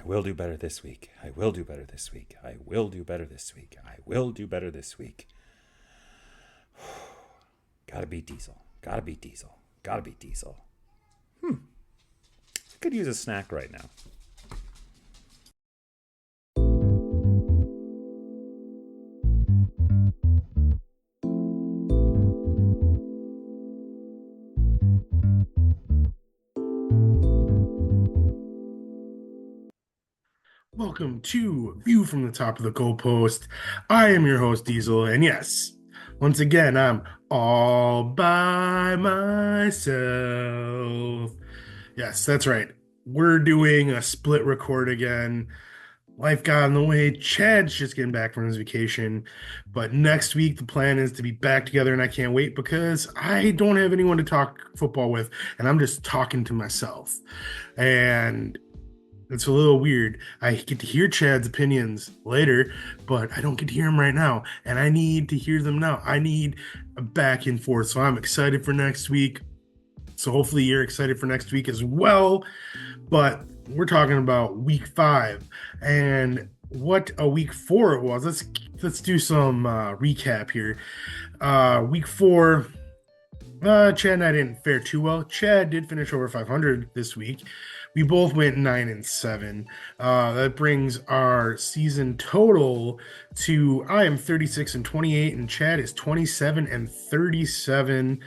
will do better this week. I will do better this week. I will do better this week. I will do better this week. Gotta beat Diesel. Gotta beat Diesel. Gotta beat Diesel. I could use a snack right now. Welcome to View from the Top of the Goalpost. I am your host, Diesel, and yes, once again, I'm all by myself. Yes, that's right. We're doing a split record again. Life got in the way. Chad's just getting back from his vacation, but next week the plan is to be back together, and I can't wait because I don't have anyone to talk football with, and I'm just talking to myself. And it's a little weird. I get to hear Chad's opinions later, but I don't get to hear them right now. And I need to hear them now. I need a back and forth. So I'm excited for next week. So hopefully you're excited for next week as well. But we're talking about week 5 and what a week 4 it was. Let's do some recap here. Week 4, Chad and I didn't fare too well. Chad did finish over 500 this week. We both went 9-7. That brings our season total to I am 36-28, and Chad is 27-37.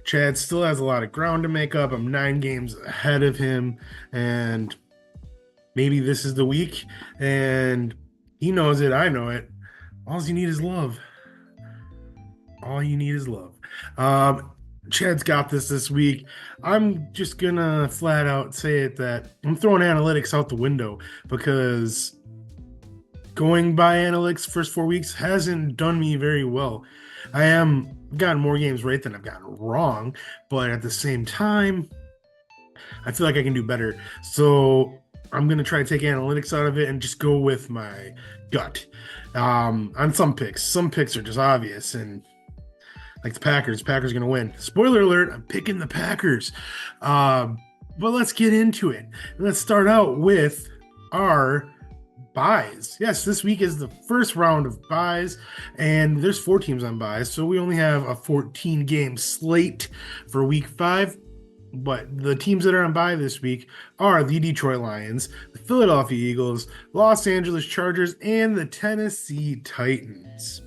Chad still has a lot of ground to make up. I'm 9 games ahead of him, and maybe this is the week. And he knows it. I know it. All you need is love. All you need is love. Chad's got this week. I'm just gonna flat out say it that I'm throwing analytics out the window because going by analytics first 4 weeks hasn't done me very well. I am gotten more games right than I've gotten wrong, but at the same time, I feel like I can do better. So I'm gonna try to take analytics out of it and just go with my gut. On some picks are just obvious and like the Packers are going to win. Spoiler alert, I'm picking the Packers. But let's get into it. Let's start out with our buys. Yes, this week is the first round of buys, and there's 4 teams on buys, so we only have a 14-game slate for week 5. But the teams that are on bye this week are the Detroit Lions, the Philadelphia Eagles, Los Angeles Chargers, and the Tennessee Titans.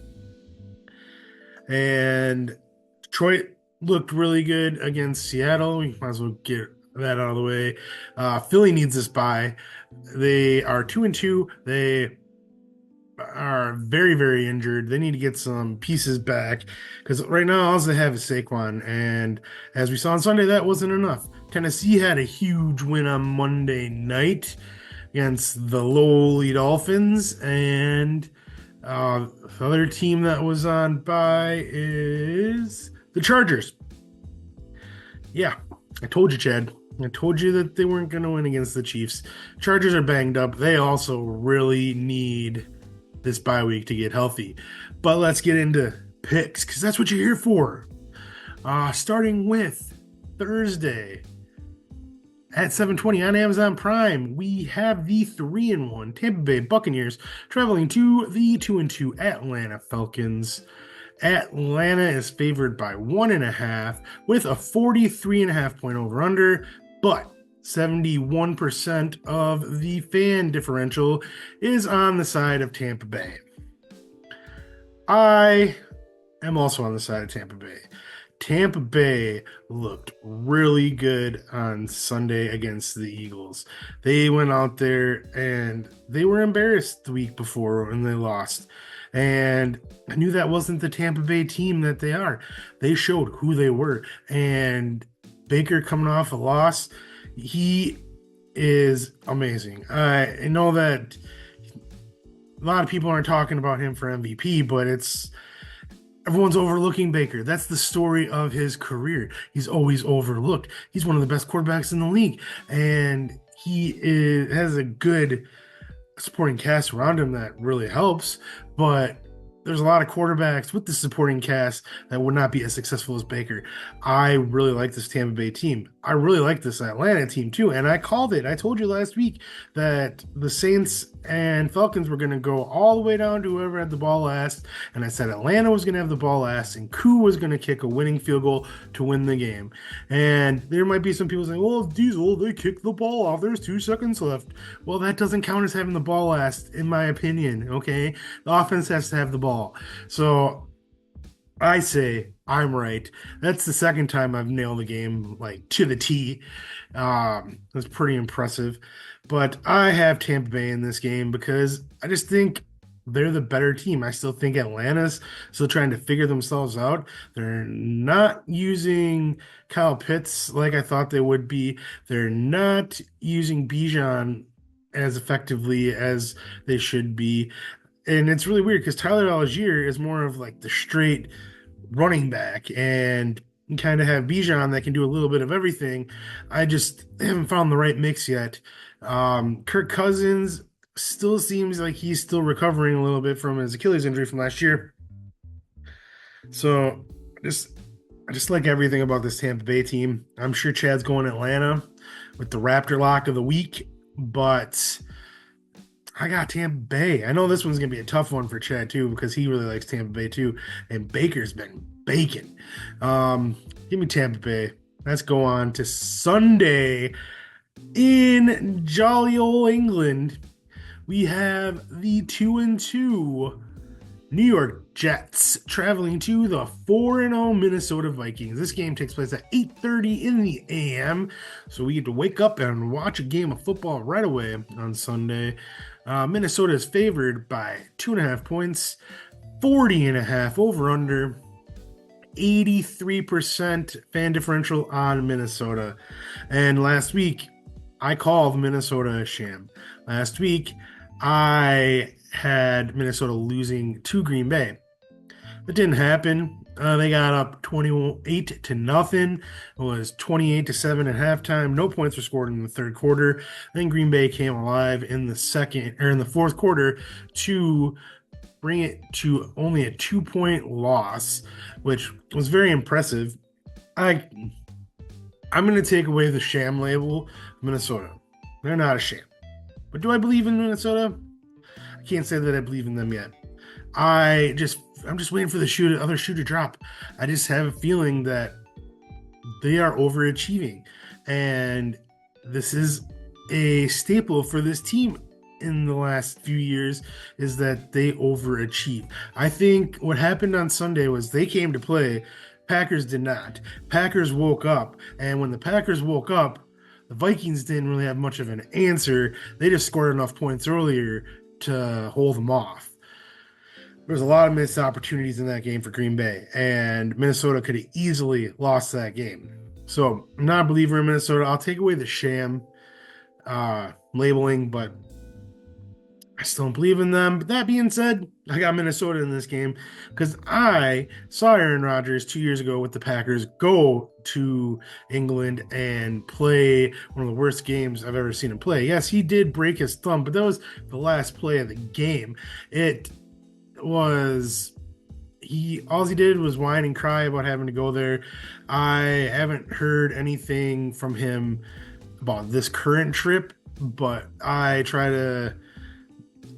And Detroit looked really good against Seattle. We might as well get that out of the way. Philly needs this bye. They are 2-2. They are very, very injured. They need to get some pieces back because right now all they have is Saquon. And as we saw on Sunday, that wasn't enough. Tennessee had a huge win on Monday night against the lowly Dolphins, and the other team that was on bye is the Chargers. Yeah, I told you, Chad. I told you that they weren't going to win against the Chiefs. Chargers are banged up. They also really need this bye week to get healthy. But let's get into picks because that's what you're here for. Starting with Thursday at 7:20 on Amazon Prime, we have the 3-1 Tampa Bay Buccaneers traveling to the 2-2 Atlanta Falcons. Atlanta is favored by 1.5 with a 43.5 point over/under, but 71% of the fan differential is on the side of Tampa Bay. I am also on the side of Tampa Bay. Tampa Bay looked really good on Sunday against the Eagles. They went out there and they were embarrassed the week before when they lost. And I knew that wasn't the Tampa Bay team that they are. They showed who they were. And Baker coming off a loss, he is amazing. I know that a lot of people aren't talking about him for MVP, but everyone's overlooking Baker. That's the story of his career. He's always overlooked. He's one of the best quarterbacks in the league, and has a good supporting cast around him that really helps. But there's a lot of quarterbacks with the supporting cast that would not be as successful as Baker. I really like this Tampa Bay team. I really like this Atlanta team too. And I called it. I told you last week that the Saints and Falcons were going to go all the way down to whoever had the ball last. And I said Atlanta was going to have the ball last and Koo was going to kick a winning field goal to win the game. And there might be some people saying, well, Diesel, they kicked the ball off. There's 2 seconds left. Well, that doesn't count as having the ball last, in my opinion. Okay. The offense has to have the ball. So I say I'm right. That's the second time I've nailed the game like to the T. That's pretty impressive. But I have Tampa Bay in this game because I just think they're the better team. I still think Atlanta's still trying to figure themselves out. They're not using Kyle Pitts like I thought they would be. They're not using Bijan as effectively as they should be. And it's really weird because Tyler Algier is more of like the straight running back, and you kind of have Bijan that can do a little bit of everything. I just haven't found the right mix yet. Kirk Cousins still seems like he's still recovering a little bit from his Achilles injury from last year. So I just like everything about this Tampa Bay team. I'm sure Chad's going to Atlanta with the Raptor lock of the week, but I got Tampa Bay. I know this one's going to be a tough one for Chad, too, because he really likes Tampa Bay, too. And Baker's been baking. Give me Tampa Bay. Let's go on to Sunday in jolly old England. We have the 2-2 New York Jets traveling to the 4-0 Minnesota Vikings. This game takes place at 8:30 in the a.m., so we get to wake up and watch a game of football right away on Sunday. Minnesota is favored by 2.5 points, 40.5 over under, 83% fan differential on Minnesota. And last week, I called Minnesota a sham. Last week, I had Minnesota losing to Green Bay. That didn't happen. They got up 28-0. It was 28-7 at halftime. No points were scored in the third quarter. Then Green Bay came alive in the fourth quarter to bring it to only a 2-point loss, which was very impressive. I'm going to take away the sham label. Minnesota, they're not a sham. But do I believe in Minnesota? I can't say that I believe in them yet. I'm just waiting for the other shoe to drop. I just have a feeling that they are overachieving, and this is a staple for this team in the last few years is that they overachieve. I think what happened on Sunday was they came to play. Packers did not. Packers woke up, and when the Packers woke up, the Vikings didn't really have much of an answer. They just scored enough points earlier to hold them off. There was a lot of missed opportunities in that game for Green Bay, and Minnesota could have easily lost that game. So I'm not a believer in Minnesota. I'll take away the sham labeling, but I still don't believe in them. But that being said, I got Minnesota in this game because I saw Aaron Rodgers 2 years ago with the Packers go to England and play one of the worst games I've ever seen him play. Yes, he did break his thumb, but that was the last play of the game. All he did was whine and cry about having to go there. I haven't heard anything from him about this current trip, but I try to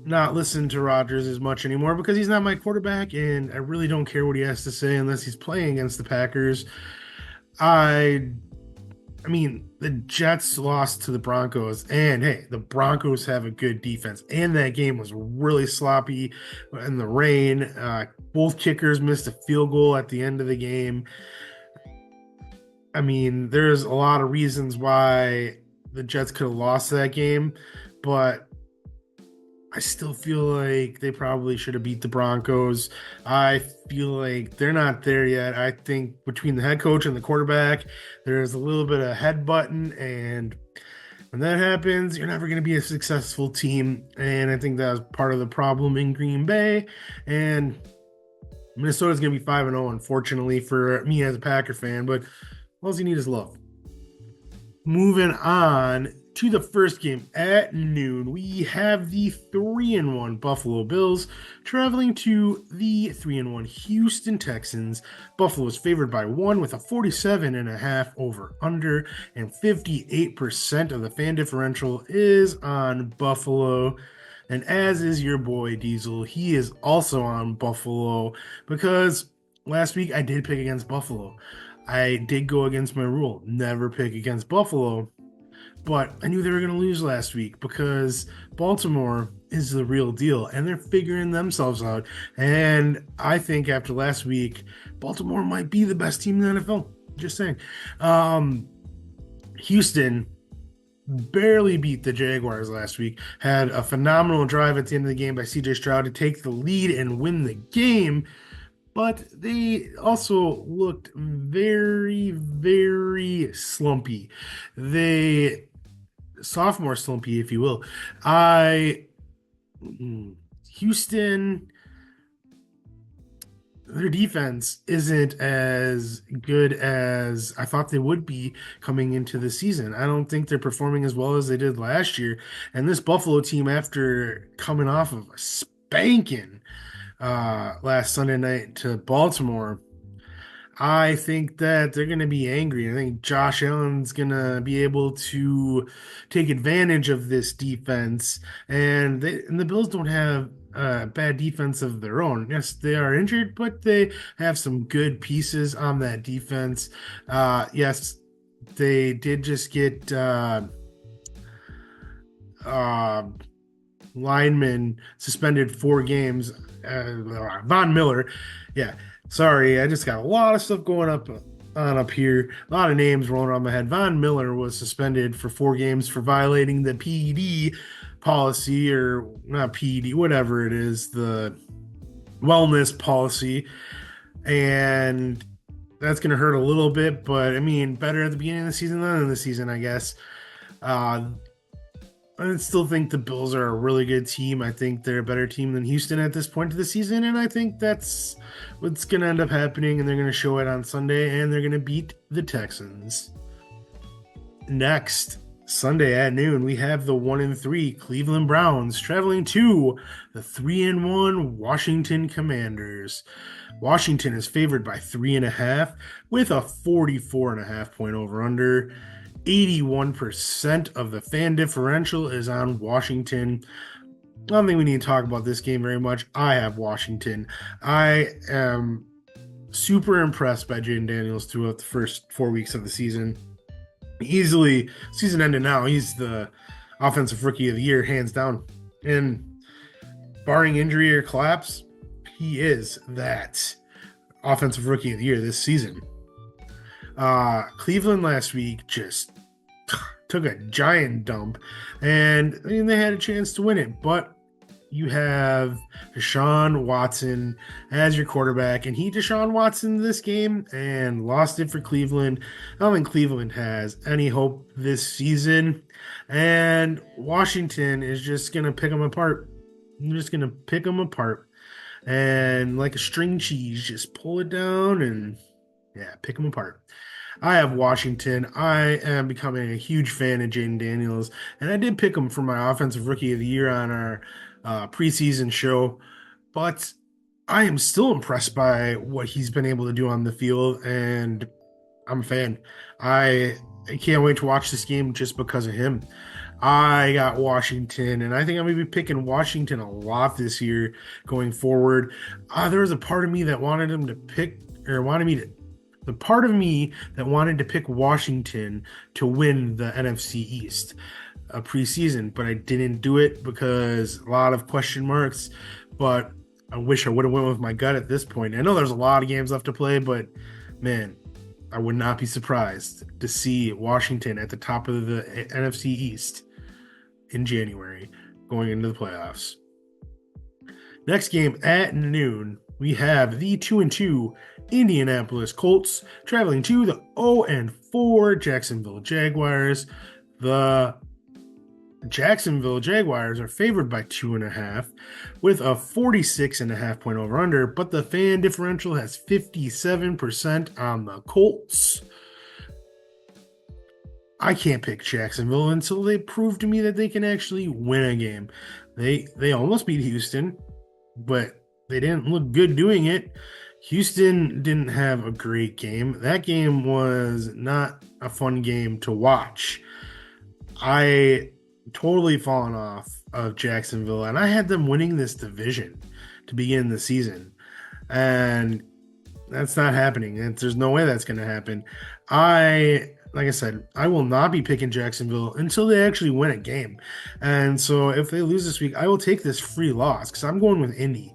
not listen to Rodgers as much anymore because he's not my quarterback, and I really don't care what he has to say unless he's playing against the Packers. I mean, the Jets lost to the Broncos, and hey, the Broncos have a good defense, and that game was really sloppy in the rain. Both kickers missed a field goal at the end of the game. I mean, there's a lot of reasons why the Jets could have lost that game, but I still feel like they probably should have beat the Broncos. I feel like they're not there yet. I think between the head coach and the quarterback, there's a little bit of headbutting, and when that happens, you're never going to be a successful team. And I think that was part of the problem in Green Bay. And Minnesota's going to be 5-0, unfortunately, for me as a Packer fan, but all you need is love. Moving on to the first game at noon, we have the 3-1 Buffalo Bills traveling to the 3-1 Houston Texans. Buffalo is favored by 1 with a 47.5 over under, and 58% of the fan differential is on Buffalo. And as is your boy Diesel, he is also on Buffalo because last week I did pick against Buffalo. I did go against my rule, never pick against Buffalo. But I knew they were going to lose last week because Baltimore is the real deal and they're figuring themselves out. And I think after last week, Baltimore might be the best team in the NFL. Just saying. Houston barely beat the Jaguars last week, had a phenomenal drive at the end of the game by CJ Stroud to take the lead and win the game. But they also looked very, very slumpy. Sophomore slumpy, if you will. Houston, their defense isn't as good as I thought they would be coming into the season. I don't think they're performing as well as they did last year. And this Buffalo team, after coming off of a spanking last Sunday night to Baltimore, I think that they're going to be angry. I think Josh Allen's going to be able to take advantage of this defense. And the Bills don't have bad defense of their own. Yes, they are injured, but they have some good pieces on that defense. Yes, they did just get lineman suspended 4 games. Von Miller. Yeah. Sorry, I just got a lot of stuff going up here. A lot of names rolling around my head. Von Miller was suspended for 4 games for violating the PED policy, or not PED, whatever it is, the wellness policy. And that's going to hurt a little bit, but I mean, better at the beginning of the season than in the season, I guess. I still think the Bills are a really good team. I think they're a better team than Houston at this point of the season, and I think that's what's going to end up happening, and they're going to show it on Sunday, and they're going to beat the Texans. Next, Sunday at noon, we have the 1-3 Cleveland Browns traveling to the 3-1 Washington Commanders. Washington is favored by 3.5 with a 44.5 point over-under. 81% of the fan differential is on Washington. I don't think we need to talk about this game very much. I have Washington. I am super impressed by Jaden Daniels throughout the first 4 weeks of the season. Easily, season ended now, he's the offensive rookie of the year, hands down. And barring injury or collapse, he is that offensive rookie of the year this season. Cleveland last week just took a giant dump, and I mean, they had a chance to win it, but you have Deshaun Watson as your quarterback, and he Deshaun Watson this game and lost it for Cleveland. I don't think Cleveland has any hope this season, and Washington is just going to pick them apart. I'm just going to pick them apart, and like a string cheese, just pull it down and, yeah, pick them apart. I have Washington. I am becoming a huge fan of Jaden Daniels, and I did pick him for my Offensive Rookie of the Year on our preseason show, but I am still impressed by what he's been able to do on the field, and I'm a fan. I can't wait to watch this game just because of him. I got Washington, and I think I'm going to be picking Washington a lot this year going forward. There was a part of me that wanted him to pick, or wanted me to the part of me that wanted to pick Washington to win the NFC East preseason, but I didn't do it because a lot of question marks. But I wish I would have went with my gut at this point. I know there's a lot of games left to play, but man, I would not be surprised to see Washington at the top of the NFC East in January going into the playoffs. Next game at noon, we have the 2-2 Indianapolis Colts traveling to the 0-4 Jacksonville Jaguars. The Jacksonville Jaguars are favored by 2.5 with a 46.5 point over under, but the fan differential has 57% on the Colts. I can't pick Jacksonville until they prove to me that they can actually win a game. They almost beat Houston, but they didn't look good doing it. Houston didn't have a great game. That game was not a fun game to watch. I totally fallen off of Jacksonville, and I had them winning this division to begin the season. And that's not happening. There's no way that's going to happen. Like I said, I will not be picking Jacksonville until they actually win a game. And so if they lose this week, I will take this free loss because I'm going with Indy.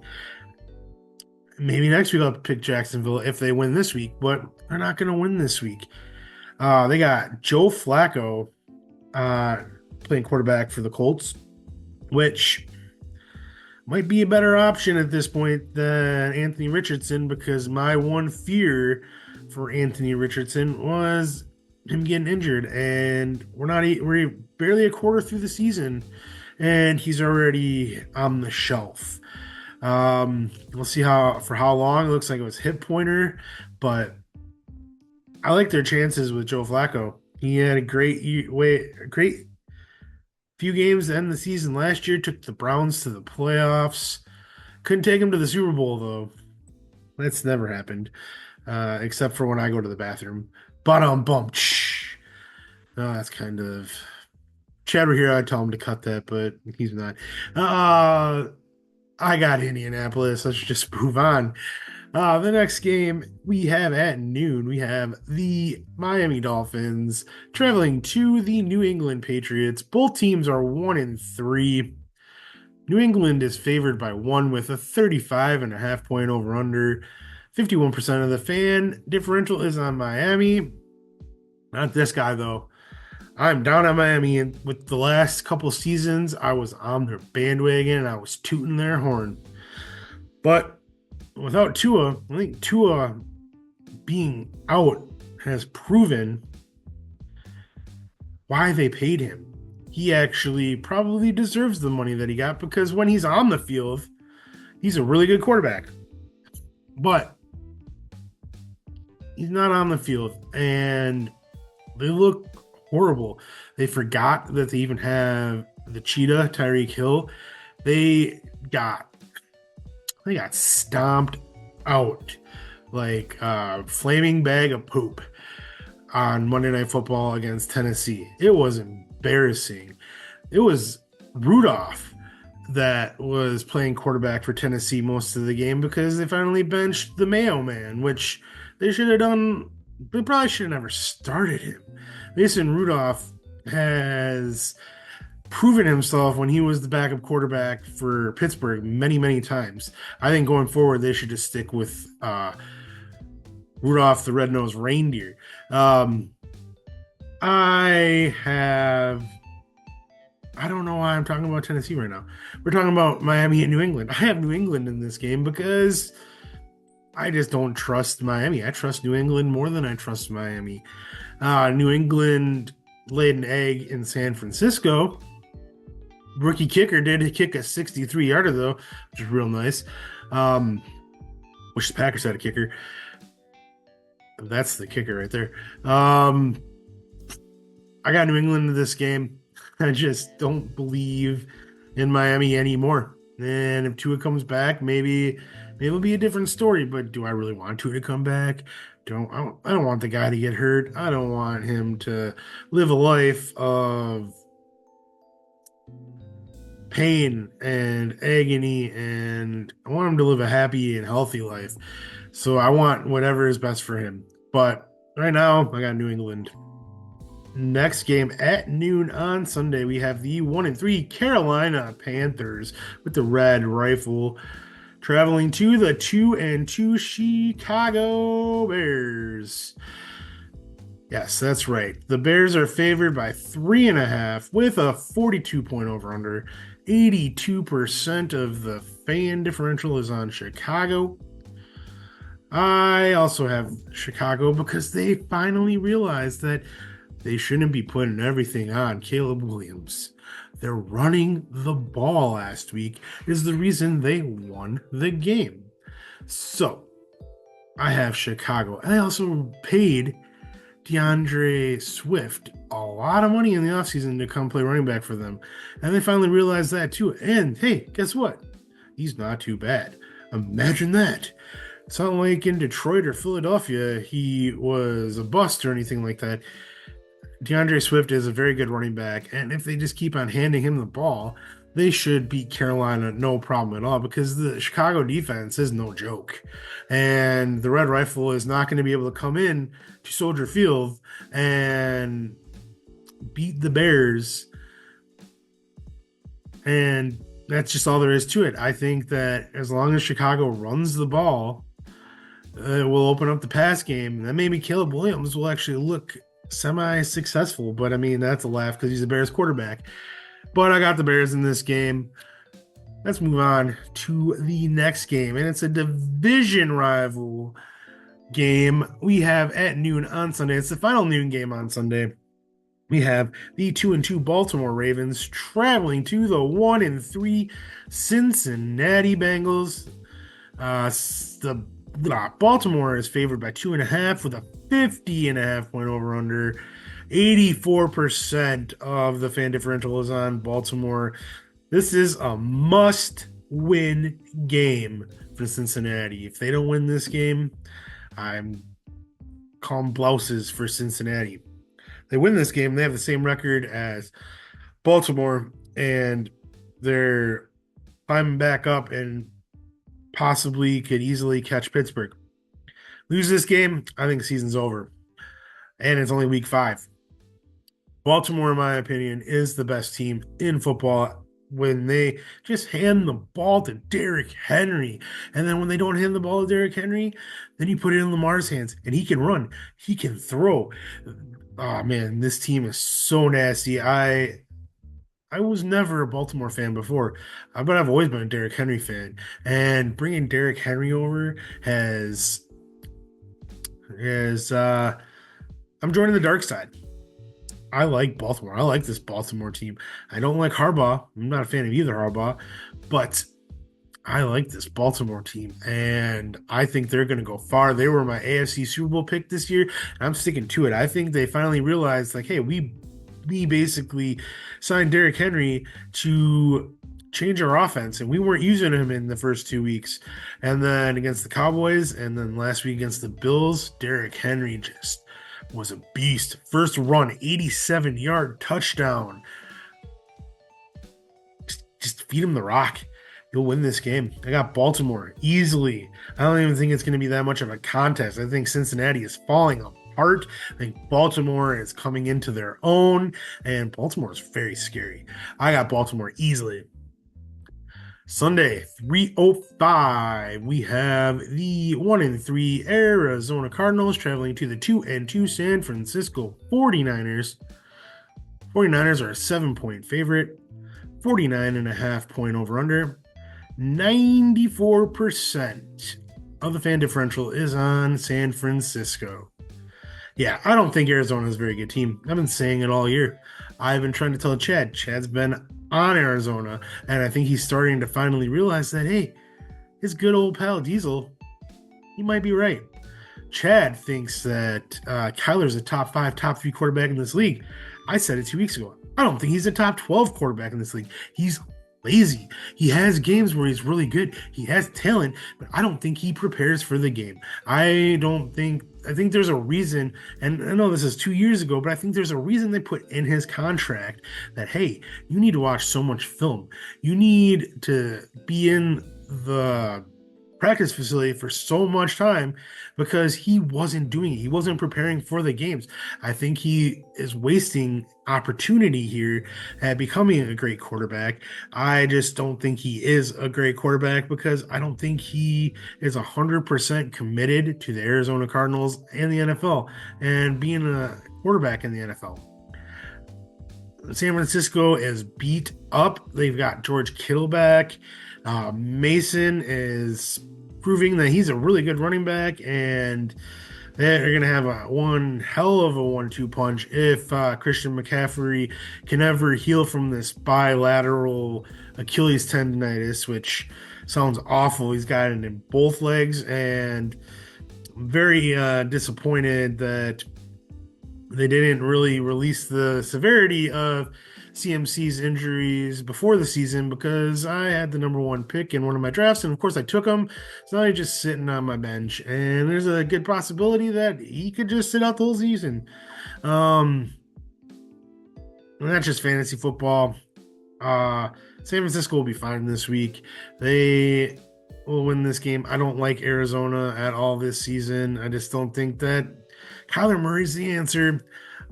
Maybe next week I'll pick Jacksonville if they win this week, but they're not going to win this week. They got Joe Flacco playing quarterback for the Colts, which might be a better option at this point than Anthony Richardson, because my one fear for Anthony Richardson was him getting injured, and we're barely a quarter through the season, and he's already on the shelf. We'll see for how long. It looks like it was hip pointer, but I like their chances with Joe Flacco. He had a great few games to end the season last year. Took the Browns to the playoffs. Couldn't take him to the Super Bowl though. That's never happened, except for when I go to the bathroom. Bump. Oh, that's kind of Chad were here. I'd tell him to cut that, but he's not. I got Indianapolis. Let's just move on. The next game we have at noon, we have the Miami Dolphins traveling to the New England Patriots. Both teams are 1-3. New England is favored by 1 with a 35.5 point over under. 51% of the fan differential is on Miami. Not this guy, though. I'm down on Miami, and with the last couple seasons, I was on their bandwagon and I was tooting their horn. But without Tua, I think Tua being out has proven why they paid him. He actually probably deserves the money that he got, because when he's on the field, he's a really good quarterback. But he's not on the field, and they look horrible. They forgot that they even have the cheetah, Tyreek Hill. They got stomped out like a flaming bag of poop on Monday Night Football against Tennessee. It was embarrassing. It was Rudolph that was playing quarterback for Tennessee most of the game, because they finally benched the Mayo Man, which they should have done. They probably should have never started him. Mason Rudolph has proven himself when he was the backup quarterback for Pittsburgh many, many times. I think going forward, they should just stick with Rudolph the Red-Nosed Reindeer. I don't know why I'm talking about Tennessee right now. We're talking about Miami and New England. I have New England in this game because I just don't trust Miami. I trust New England more than I trust Miami. New England laid an egg in San Francisco. Rookie kicker did kick a 63-yarder, though, which is real nice. Wish the Packers had a kicker. That's the kicker right there. I got New England in this game. I just don't believe in Miami anymore. And if Tua comes back, maybe it'll be a different story. But do I really want Tua to come back? I don't want the guy to get hurt. I don't want him to live a life of pain and agony, and I want him to live a happy and healthy life. So I want whatever is best for him. But right now, I got New England. Next game at noon on Sunday, we have the 1-3 Carolina Panthers with the Red Rifle traveling to the 2-2 Chicago Bears. Yes, that's right. The Bears are favored by 3.5 with a 42 point over under. 82% of the fan differential is on Chicago. I also have Chicago because they finally realized that they shouldn't be putting everything on Caleb Williams. They're running the ball last week is the reason they won the game. So I have Chicago. And I also paid DeAndre Swift a lot of money in the offseason to come play running back for them. And they finally realized that too. And hey, guess what? He's not too bad. Imagine that. It's not like in Detroit or Philadelphia he was a bust or anything like that. DeAndre Swift is a very good running back, and if they just keep on handing him the ball, they should beat Carolina no problem at all because the Chicago defense is no joke. And the Red Rifle is not going to be able to come in to Soldier Field and beat the Bears. And that's just all there is to it. I think that as long as Chicago runs the ball, it will open up the pass game. That maybe Caleb Williams will actually look semi-successful, but I mean, that's a laugh because he's a Bears quarterback. But I got the Bears in this game. Let's move on to the next game, and it's a division rival game we have at noon on Sunday. It's the final noon game on Sunday. We have the 2-2 Baltimore Ravens traveling to the 1-3 Cincinnati Bengals. Baltimore is favored by 2.5 with a 50.5 point over under. 84% of the fan differential is on Baltimore. This is a must-win game for Cincinnati. If they don't win this game, I'm calling blouses for Cincinnati. They win this game, they have the same record as Baltimore, and they're climbing back up and possibly could easily catch Pittsburgh. Lose this game, I think the season's over. And it's only week 5. Baltimore, in my opinion, is the best team in football when they just hand the ball to Derrick Henry. And then when they don't hand the ball to Derrick Henry, then you put it in Lamar's hands, and he can run. He can throw. Oh, man, this team is so nasty. I was never a Baltimore fan before, but I've always been a Derrick Henry fan. And bringing Derrick Henry over I'm joining the dark side. I like Baltimore. I like this Baltimore team. I don't like Harbaugh. I'm not a fan of either Harbaugh, but I like this Baltimore team, and I think they're going to go far. They were my AFC Super Bowl pick this year, and I'm sticking to it. I think they finally realized, like, hey, we basically signed Derrick Henry to change our offense, and we weren't using him in the first 2 weeks. And then against the Cowboys, and then last week against the Bills, Derrick Henry just was a beast. First run, 87-yard touchdown. Just feed him the rock. You'll win this game. I got Baltimore easily. I don't even think it's going to be that much of a contest. I think Cincinnati is falling apart. I think Baltimore is coming into their own, and Baltimore is very scary. I got Baltimore easily. Sunday, 3:05, we have the 1-3 Arizona Cardinals traveling to the 2-2 San Francisco 49ers. 49ers are a 7-point favorite, 49.5 point over under. 94% of the fan differential is on San Francisco. Yeah, I don't think Arizona is a very good team. I've been saying it all year. I've been trying to tell Chad. Chad's been on Arizona, and I think he's starting to finally realize that, hey, his good old pal Diesel, he might be right. Chad thinks that Kyler's a top 5, top 3 quarterback in this league. I said it 2 weeks ago. I don't think he's a top 12 quarterback in this league. He's lazy. He has games where he's really good. He has talent, but I don't think he prepares for the game. I think there's a reason, and I know this is 2 years ago, but I think there's a reason they put in his contract that, hey, you need to watch so much film. You need to be in the practice facility for so much time because he wasn't doing it. He wasn't preparing for the games. I think he is wasting opportunity here at becoming a great quarterback. I just don't think he is a great quarterback because I don't think he is 100% committed to the Arizona Cardinals and the NFL and being a quarterback in the NFL. San Francisco is beat up. They've got George Kittle back. Mason is proving that he's a really good running back, and they're going to have one hell of a 1-2 punch if Christian McCaffrey can ever heal from this bilateral Achilles tendonitis, which sounds awful. He's got it in both legs, and I'm very disappointed that They didn't really release the severity of CMC's injuries before the season because I had the number one pick in one of my drafts, and of course I took him. So now he's just sitting on my bench, and there's a good possibility that he could just sit out the whole season. Um, and that's just fantasy football. Uh, San Francisco will be fine this week. They will win this game. I don't like Arizona at all this season. I just don't think that Kyler Murray's the answer.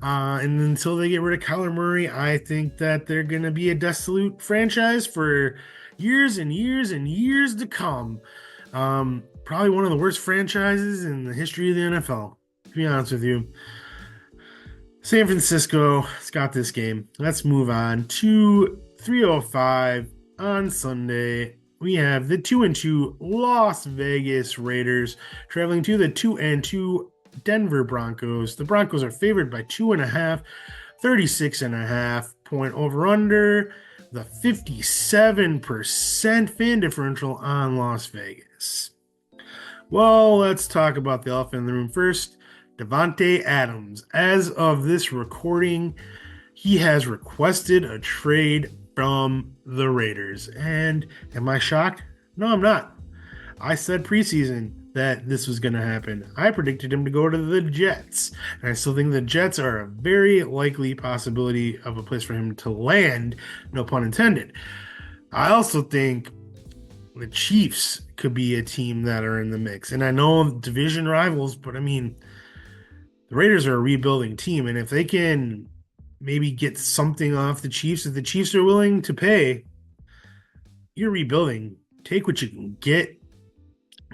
And until they get rid of Kyler Murray, I think that they're going to be a desolate franchise for years and years and years to come. Probably one of the worst franchises in the history of the NFL, to be honest with you. San Francisco has got this game. Let's move on to 3:05 on Sunday. We have the 2-2 Las Vegas Raiders traveling to the 2-2 Denver Broncos. The Broncos are favored by 2.5, 36.5 point over under. The 57% fan differential on Las Vegas. Well, let's talk about the elephant in the room first. Davante Adams. As of this recording, he has requested a trade from the Raiders. And am I shocked? No, I'm not. I said preseason that this was going to happen. I predicted him to go to the Jets. And I still think the Jets are a very likely possibility of a place for him to land, no pun intended. I also think the Chiefs could be a team that are in the mix. And I know division rivals, but I mean, the Raiders are a rebuilding team. And if they can maybe get something off the Chiefs, if the Chiefs are willing to pay, you're rebuilding. Take what you can get.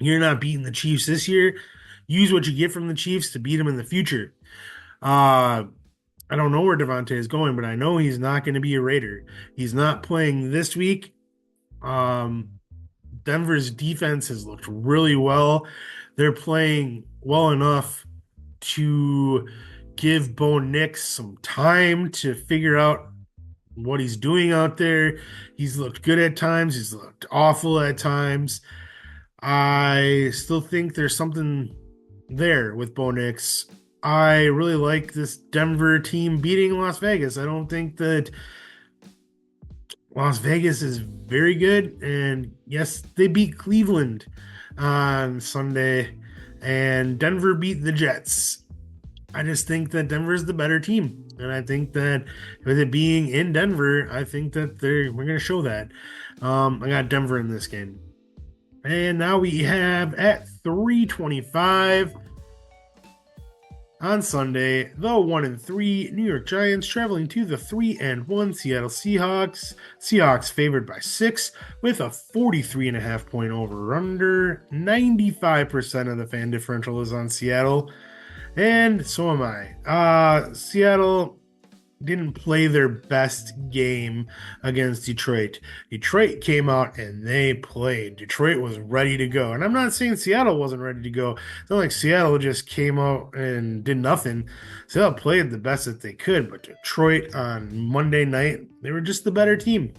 You're not beating the Chiefs this year. Use what you get from the Chiefs to beat them in the future. I don't know where Davante is going, but I know he's not going to be a Raider. He's not playing this week. Denver's defense has looked really well. They're playing well enough to give Bo Nix some time to figure out what he's doing out there. He's looked good at times. He's looked awful at times. I still think there's something there with Bo Nix. I really like this Denver team beating Las Vegas. I don't think that Las Vegas is very good. And yes, they beat Cleveland on Sunday, and Denver beat the Jets. I just think that Denver is the better team. And I think that with it being in Denver, I think that we're going to show that. I got Denver in this game. And now we have at 3:25 on Sunday, the 1-3 New York Giants traveling to the 3-1 Seattle Seahawks. Seahawks favored by 6 with a 43.5 point over under. 95% of the fan differential is on Seattle. And so am I. Seattle didn't play their best game against Detroit. Detroit came out and they played. Detroit was ready to go. And I'm not saying Seattle wasn't ready to go. It's not like Seattle just came out and did nothing. Seattle played the best that they could, but Detroit on Monday night, they were just the better team.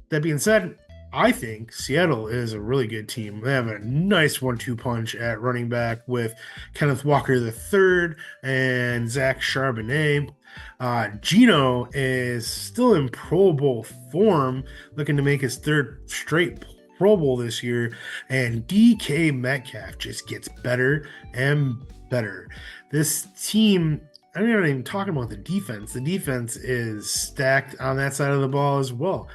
That being said, I think Seattle is a really good team. They have a nice 1-2 punch at running back with Kenneth Walker III and Zach Charbonnet. Geno is still in Pro Bowl form, looking to make his third straight Pro Bowl this year. And DK Metcalf just gets better and better. This team, I'm not even talking about the defense. The defense is stacked on that side of the ball as well.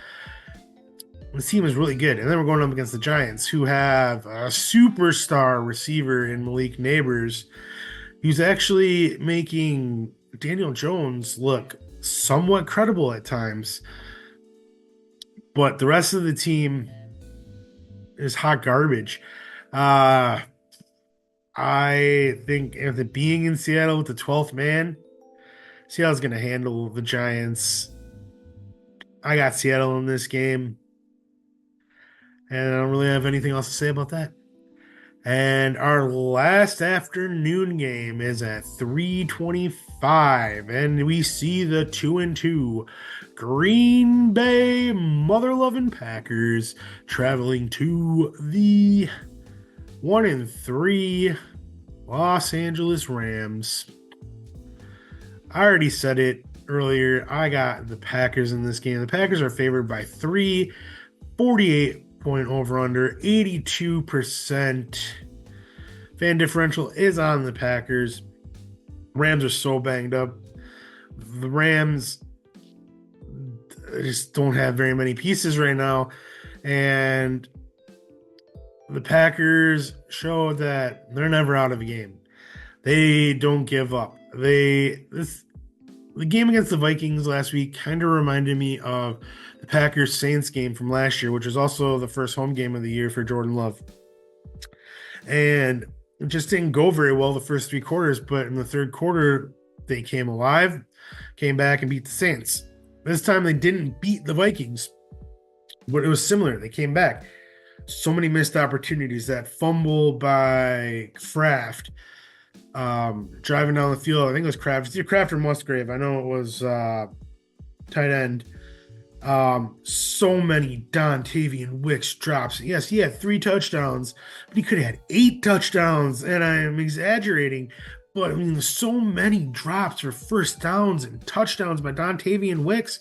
This team is really good. And then we're going up against the Giants, who have a superstar receiver in Malik Neighbors, who's actually making Daniel Jones look somewhat credible at times. But the rest of the team is hot garbage. I think if it being in Seattle with the 12th man, Seattle's going to handle the Giants. I got Seattle in this game. And I don't really have anything else to say about that. And our last afternoon game is at 3:25. And we see the 2-2 Green Bay mother-loving Packers traveling to the 1-3 Los Angeles Rams. I already said it earlier. I got the Packers in this game. The Packers are favored by 3, 48-point over under, 82%. Fan differential is on the Packers. Rams are so banged up. The Rams just don't have very many pieces right now. And the Packers show that they're never out of a game. They don't give up. The game against the Vikings last week kind of reminded me of the Packers Saints game from last year, which was also the first home game of the year for Jordan Love. And it just didn't go very well the first 3 quarters, but in the third quarter, they came alive, came back and beat the Saints. This time they didn't beat the Vikings, but it was similar. They came back. So many missed opportunities. That fumble by Kraft, driving down the field. I think it was Kraft. It's either Kraft or Musgrave. I know it was tight end. So many Dontavian Wicks drops. Yes, he had 3 touchdowns, but he could have had 8 touchdowns, and I am exaggerating. But I mean, so many drops for first downs and touchdowns by Dontavian Wicks.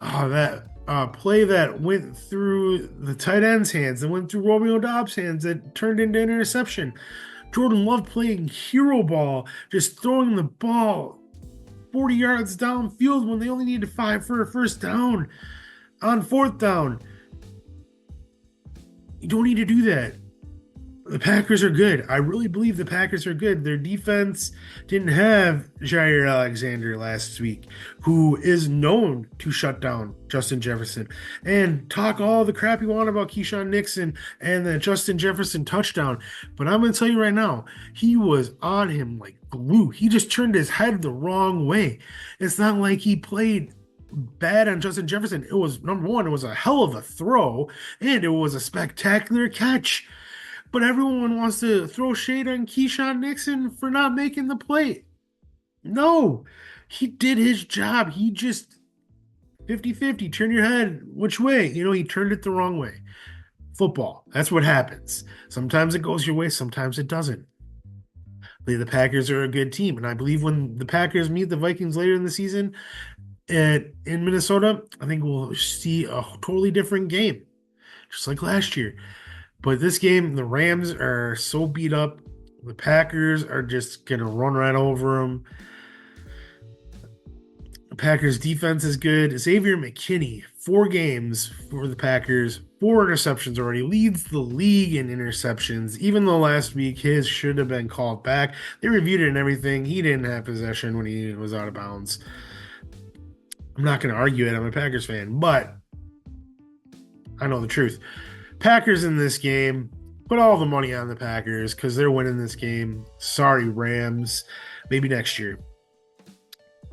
Oh, that play that went through the tight end's hands, that went through Romeo Doubs' hands, that turned into interception. Jordan Love playing hero ball, just throwing the ball 40 yards downfield when they only needed 5 for a first down on 4th down. You don't need to do that. The Packers are good. I really believe the Packers are good. Their defense didn't have Jair Alexander last week, who is known to shut down Justin Jefferson. And talk all the crap you want about Keyshawn Nixon and the Justin Jefferson touchdown. But I'm going to tell you right now, he was on him like glue. He just turned his head the wrong way. It's not like he played bad on Justin Jefferson. It was, number one, it was a hell of a throw, and it was a spectacular catch. But everyone wants to throw shade on Keyshawn Nixon for not making the play. No, he did his job. He just 50-50, turn your head which way. He turned it the wrong way. Football, that's what happens. Sometimes it goes your way, sometimes it doesn't. The Packers are a good team, and I believe when the Packers meet the Vikings later in the season in Minnesota, I think we'll see a totally different game, just like last year. But this game, the Rams are so beat up. The Packers are just going to run right over them. The Packers' defense is good. Xavier McKinney, 4 games for the Packers, 4 interceptions already, leads the league in interceptions, even though last week his should have been called back. They reviewed it and everything. He didn't have possession when he was out of bounds. I'm not going to argue it. I'm a Packers fan, but I know the truth. Packers in this game, put all the money on the Packers because they're winning this game. Sorry, Rams. Maybe next year.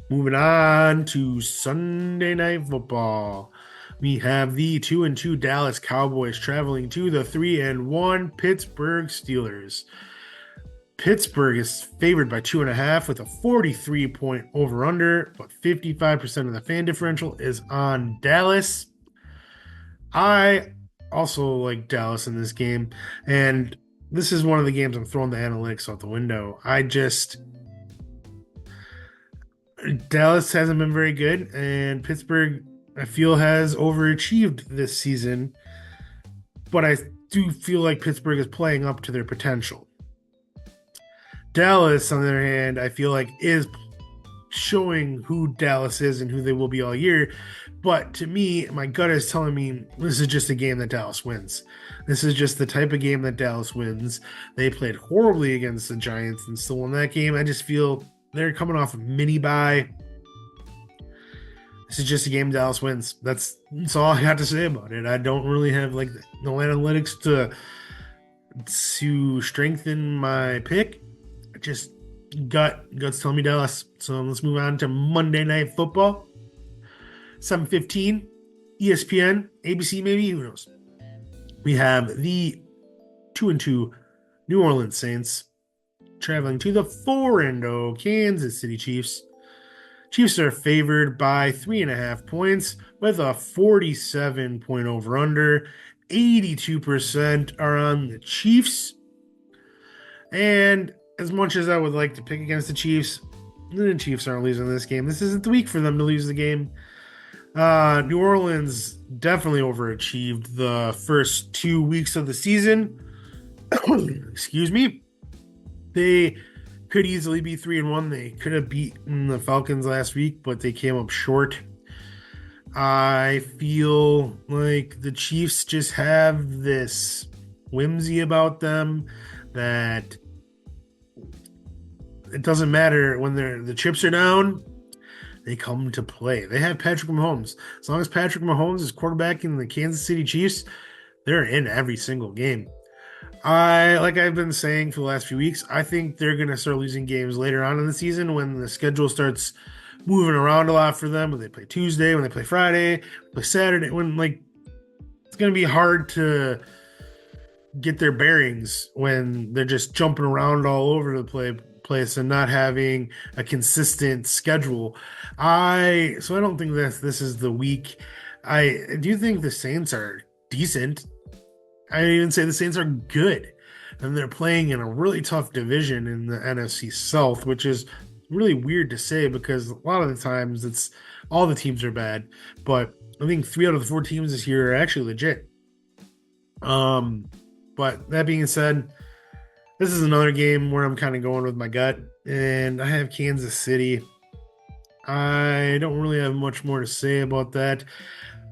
Moving on to Sunday Night Football. We have the 2-2 Dallas Cowboys traveling to the 3-1 Pittsburgh Steelers. Pittsburgh is favored by 2.5 with a 43-point over-under, but 55% of the fan differential is on Dallas. I also like Dallas in this game, and this is one of the games I'm throwing the analytics out the window. Dallas hasn't been very good, and Pittsburgh, I feel, has overachieved this season, but I do feel like Pittsburgh is playing up to their potential. Dallas, on the other hand, I feel like is showing who Dallas is and who they will be all year. But to me, my gut is telling me this is just a game that Dallas wins. This is just the type of game that Dallas wins. They played horribly against the Giants and still won that game. I just feel they're coming off a mini bye. This is just a game Dallas wins. That's all I got to say about it. I don't really have no analytics to strengthen my pick. Just guts telling me Dallas. So let's move on to Monday Night Football. 7:15, ESPN, ABC maybe, who knows. We have the 2-2 New Orleans Saints traveling to the 4-0 Kansas City Chiefs. Chiefs are favored by 3.5 points with a 47-point over-under. 82% are on the Chiefs. And as much as I would like to pick against the Chiefs, The Chiefs aren't losing this game. This isn't the week for them to lose the game. New Orleans definitely overachieved the first 2 weeks of the season. Excuse me. They could easily be 3-1. They could have beaten the Falcons last week, but they came up short. I feel like the Chiefs just have this whimsy about them that it doesn't matter when the chips are down, they come to play. They have Patrick Mahomes. As long as Patrick Mahomes is quarterbacking the Kansas City Chiefs, they're in every single game. Like I've been saying for the last few weeks, I think they're going to start losing games later on in the season when the schedule starts moving around a lot for them. When they play Tuesday, when they play Friday, play Saturday, when it's going to be hard to get their bearings when they're just jumping around all over the place and not having a consistent schedule. I don't think this is the week. I do think the Saints are decent. I even say the Saints are good, and they're playing in a really tough division in the NFC South, which is really weird to say because a lot of the times it's all the teams are bad, but I think 3 out of the 4 teams this year are actually legit. But that being said, this is another game where I'm kind of going with my gut, and I have Kansas City. I don't really have much more to say about that.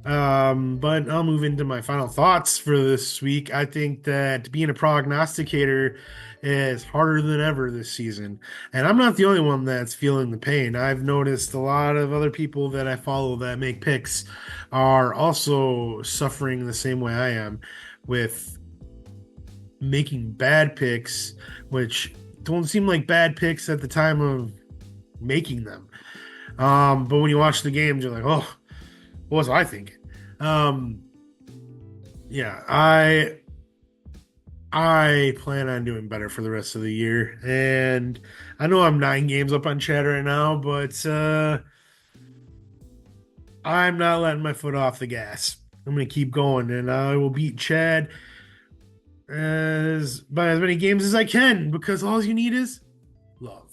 But I'll move into my final thoughts for this week. I think that being a prognosticator is harder than ever this season. And I'm not the only one that's feeling the pain. I've noticed a lot of other people that I follow that make picks are also suffering the same way I am with making bad picks, which don't seem like bad picks at the time of making them. But when you watch the games, you're like, oh, what was I thinking? Yeah, I plan on doing better for the rest of the year. And I know I'm 9 games up on Chad right now, but I'm not letting my foot off the gas. I'm going to keep going, and I will beat Chad by as many games as I can, because all you need is love.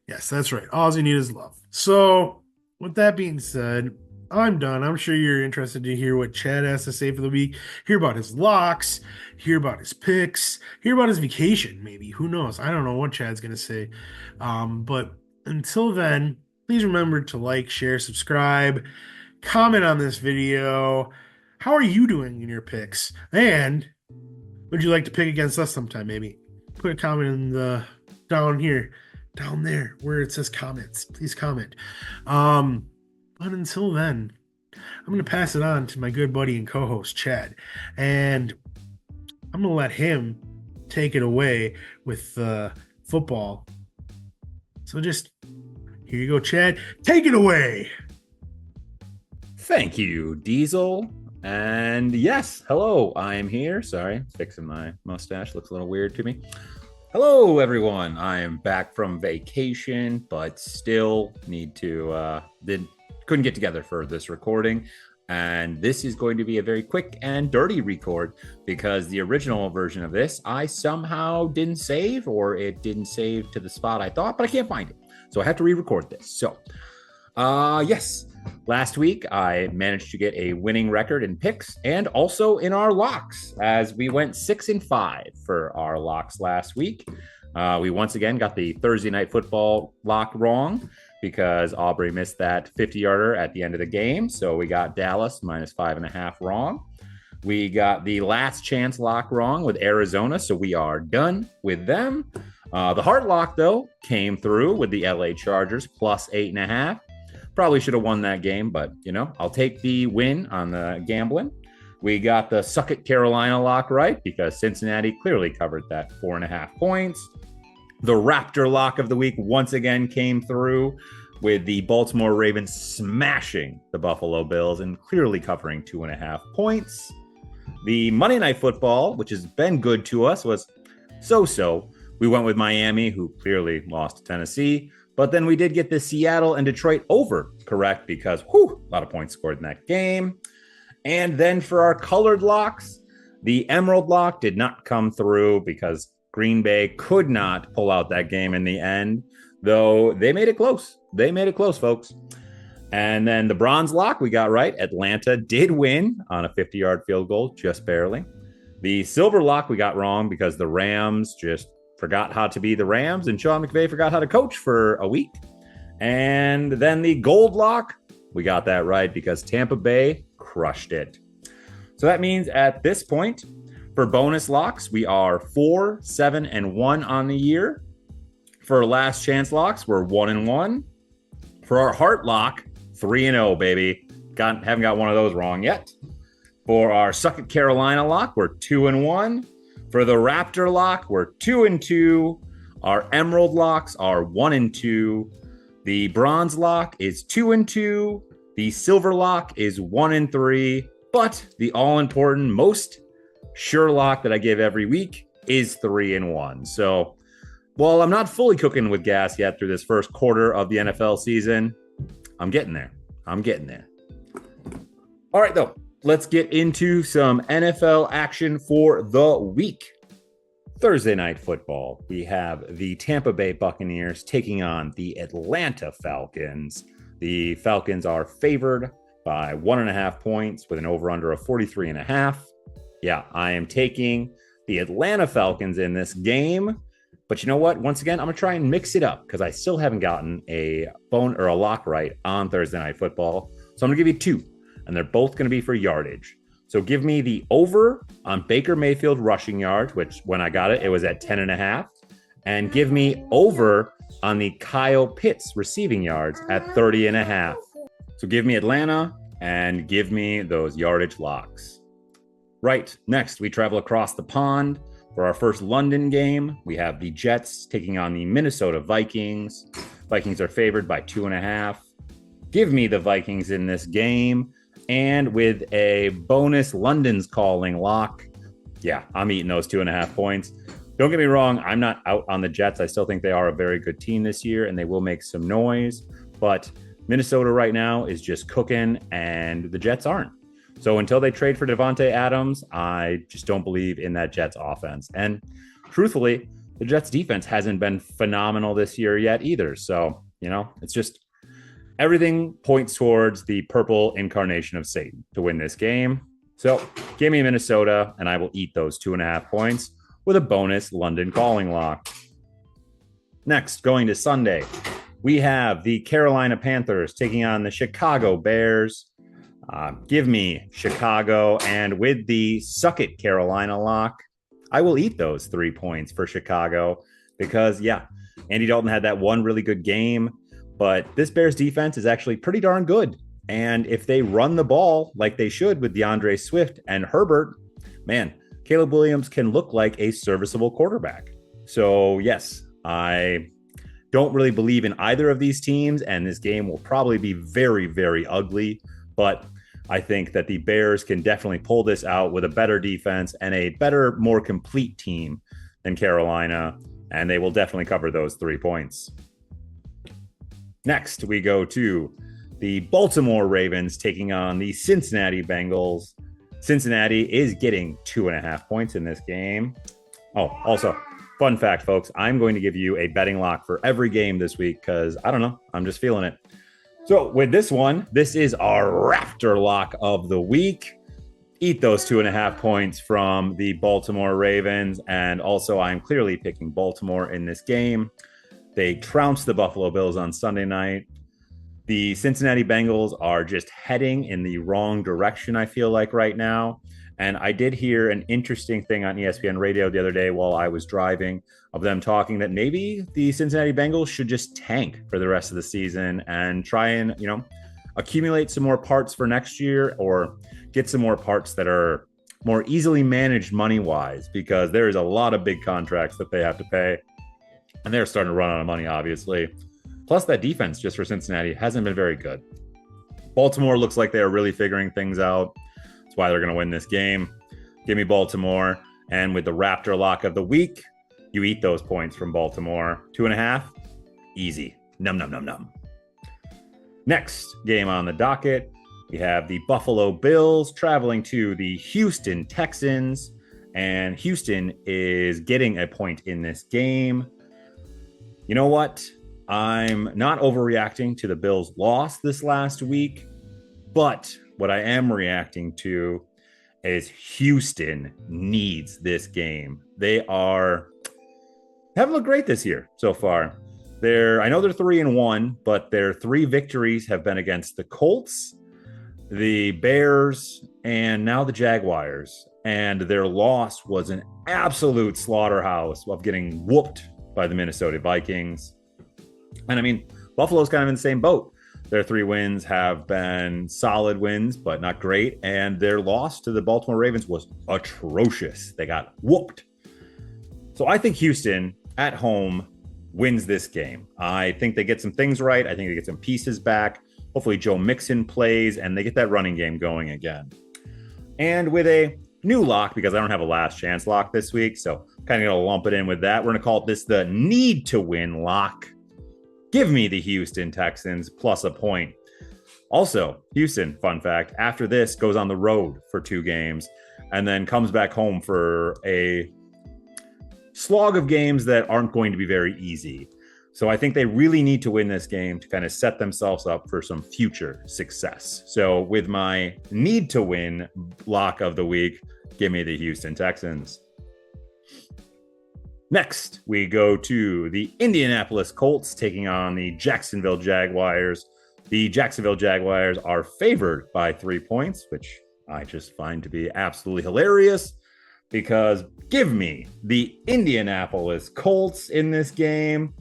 Yes, that's right. All you need is love. So, with that being said, I'm done. I'm sure you're interested to hear what Chad has to say for the week, hear about his locks, hear about his picks, hear about his vacation, maybe. Who knows? I don't know what Chad's going to say. But until then, please remember to like, share, subscribe, comment on this video. How are you doing in your picks? And would you like to pick against us sometime, maybe? Put a comment in the down there where it says comments. Please comment. But until then, I'm going to pass it on to my good buddy and co-host, Chad. And I'm going to let him take it away with football. So just, here you go, Chad. Take it away. Thank you, Diesel. And yes, hello, I am here. Sorry, fixing my mustache. Looks a little weird to me. Hello, everyone. I am back from vacation, but still need to, couldn't get together for this recording. And this is going to be a very quick and dirty record because the original version of this, I somehow didn't save, or it didn't save to the spot I thought, but I can't find it. So I have to re-record this. So, yes. Last week, I managed to get a winning record in picks and also in our locks, as we went 6-5 for our locks last week. We once again got the Thursday Night Football lock wrong because Aubrey missed that 50-yarder at the end of the game. So we got Dallas -5.5 wrong. We got the last chance lock wrong with Arizona, so we are done with them. The hard lock, though, came through with the LA Chargers +8.5. Probably should have won that game, but, I'll take the win on the gambling. We got the Suck It Carolina lock right because Cincinnati clearly covered that 4.5 points. The Raptor lock of the week once again came through with the Baltimore Ravens smashing the Buffalo Bills and clearly covering 2.5 points. The Monday Night Football, which has been good to us, was so-so. We went with Miami, who clearly lost to Tennessee. But then we did get the Seattle and Detroit over correct because, a lot of points scored in that game. And then for our colored locks, the Emerald lock did not come through because Green Bay could not pull out that game in the end. though they made it close. They made it close, folks. And then the bronze lock we got right. Atlanta did win on a 50-yard field goal, just barely. The silver lock we got wrong because the Rams just forgot how to be the Rams, and Sean McVay forgot how to coach for a week. And then the gold lock, we got that right because Tampa Bay crushed it. So that means at this point, for bonus locks, we are 4, 7, and 1 on the year. For last chance locks, we're 1 and 1. For our heart lock, 3 and 0, baby. Haven't got one of those wrong yet. For our Suck It Carolina lock, we're 2 and 1. For the Raptor lock, we're 2 and 2. Our Emerald locks are 1 and 2. The bronze lock is 2 and 2. The silver lock is 1 and 3. But the all-important, most sure lock that I give every week is 3 and 1. So while I'm not fully cooking with gas yet through this first quarter of the NFL season, I'm getting there. All right, though, let's get into some NFL action for the week. Thursday night football, we have the Tampa Bay Buccaneers taking on the Atlanta Falcons. The Falcons are favored by 1.5 points with an over-under of 43.5. Yeah, I am taking the Atlanta Falcons in this game. But you know what? Once again, I'm going to try and mix it up because I still haven't gotten a lock right on Thursday night football. So I'm going to give you 2, and they're both going to be for yardage. So give me the over on Baker Mayfield rushing yards, which when I got it, it was at 10.5. And give me over on the Kyle Pitts receiving yards at 30.5. So give me Atlanta and give me those yardage locks. Right, next we travel across the pond. For our first London game, we have the Jets taking on the Minnesota Vikings. Vikings are favored by 2.5. Give me the Vikings in this game. And with a bonus London's calling lock, yeah, I'm eating those 2.5 points. Don't get me wrong, I'm not out on the Jets. I still think they are a very good team this year, and they will make some noise. But Minnesota right now is just cooking, and the Jets aren't. So until they trade for Devontae Adams, I just don't believe in that Jets offense. And truthfully, the Jets defense hasn't been phenomenal this year yet either. So, it's just everything points towards the purple incarnation of Satan to win this game. So give me Minnesota, and I will eat those 2.5 points with a bonus London calling lock. Next, going to Sunday, we have the Carolina Panthers taking on the Chicago Bears. Give me Chicago, and with the Suck It Carolina lock, I will eat those 3 points for Chicago because, Andy Dalton had that one really good game, but this Bears defense is actually pretty darn good. And if they run the ball like they should with DeAndre Swift and Herbert, man, Caleb Williams can look like a serviceable quarterback. So, yes, I don't really believe in either of these teams, and this game will probably be very, very ugly. But I think that the Bears can definitely pull this out with a better defense and a better, more complete team than Carolina, and they will definitely cover those 3 points. Next, we go to the Baltimore Ravens taking on the Cincinnati Bengals. Cincinnati is getting 2.5 points in this game. Oh, also, fun fact, folks, I'm going to give you a betting lock for every game this week because, I don't know, I'm just feeling it. So with this one, this is our Raptor lock of the week. Eat those 2.5 points from the Baltimore Ravens. And also, I'm clearly picking Baltimore in this game. They trounced the Buffalo Bills on Sunday night. The Cincinnati Bengals are just heading in the wrong direction, I feel like, right now. And I did hear an interesting thing on ESPN radio the other day while I was driving of them talking that maybe the Cincinnati Bengals should just tank for the rest of the season and try and, accumulate some more parts for next year or get some more parts that are more easily managed money-wise because there is a lot of big contracts that they have to pay. And they're starting to run out of money, obviously. Plus, that defense just for Cincinnati hasn't been very good. Baltimore looks like they're really figuring things out. That's why they're going to win this game. Give me Baltimore. And with the Raptor lock of the week, you eat those points from Baltimore. 2.5, easy. Num, num, num, num. Next game on the docket, we have the Buffalo Bills traveling to the Houston Texans. And Houston is getting a point in this game. You know what? I'm not overreacting to the Bills' loss this last week, but what I am reacting to is Houston needs this game. They haven't looked great this year so far. I know they're 3-1, but their 3 victories have been against the Colts, the Bears, and now the Jaguars. And their loss was an absolute slaughterhouse of getting whooped by the Minnesota Vikings. And I mean, Buffalo's kind of in the same boat. Their 3 wins have been solid wins, but not great. And their loss to the Baltimore Ravens was atrocious. They got whooped. So I think Houston at home wins this game. I think they get some things right. I think they get some pieces back. Hopefully Joe Mixon plays and they get that running game going again. And with a new lock, because I don't have a last chance lock this week, so kind of going to lump it in with that. We're going to call this the need to win lock. Give me the Houston Texans plus a point. Also, Houston, fun fact, after this goes on the road for 2 games and then comes back home for a slog of games that aren't going to be very easy. So I think they really need to win this game to kind of set themselves up for some future success. So with my need to win lock of the week, give me the Houston Texans. Next, we go to the Indianapolis Colts taking on the Jacksonville Jaguars. The Jacksonville Jaguars are favored by 3 points, which I just find to be absolutely hilarious because give me the Indianapolis Colts in this game.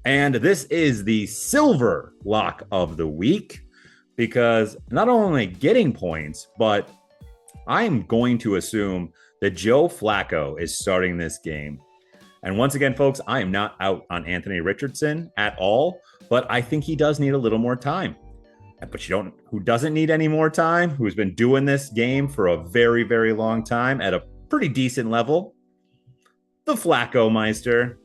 And this is the silver lock of the week because not only getting points, but I am going to assume that Joe Flacco is starting this game. And once again, folks, I am not out on Anthony Richardson at all, but I think he does need a little more time. But who doesn't need any more time, who's been doing this game for a very, very long time at a pretty decent level? The Flacco Meister.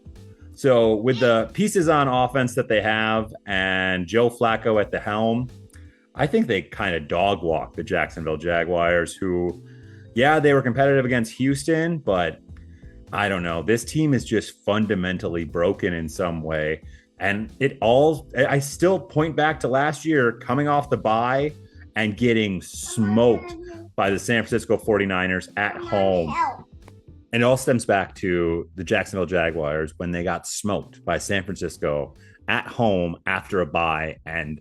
So with the pieces on offense that they have and Joe Flacco at the helm, I think they kind of dog walk the Jacksonville Jaguars, who, yeah, they were competitive against Houston, but I don't know. This team is just fundamentally broken in some way. And I still point back to last year coming off the bye and getting smoked by the San Francisco 49ers at home. And it all stems back to the Jacksonville Jaguars when they got smoked by San Francisco at home after a bye. And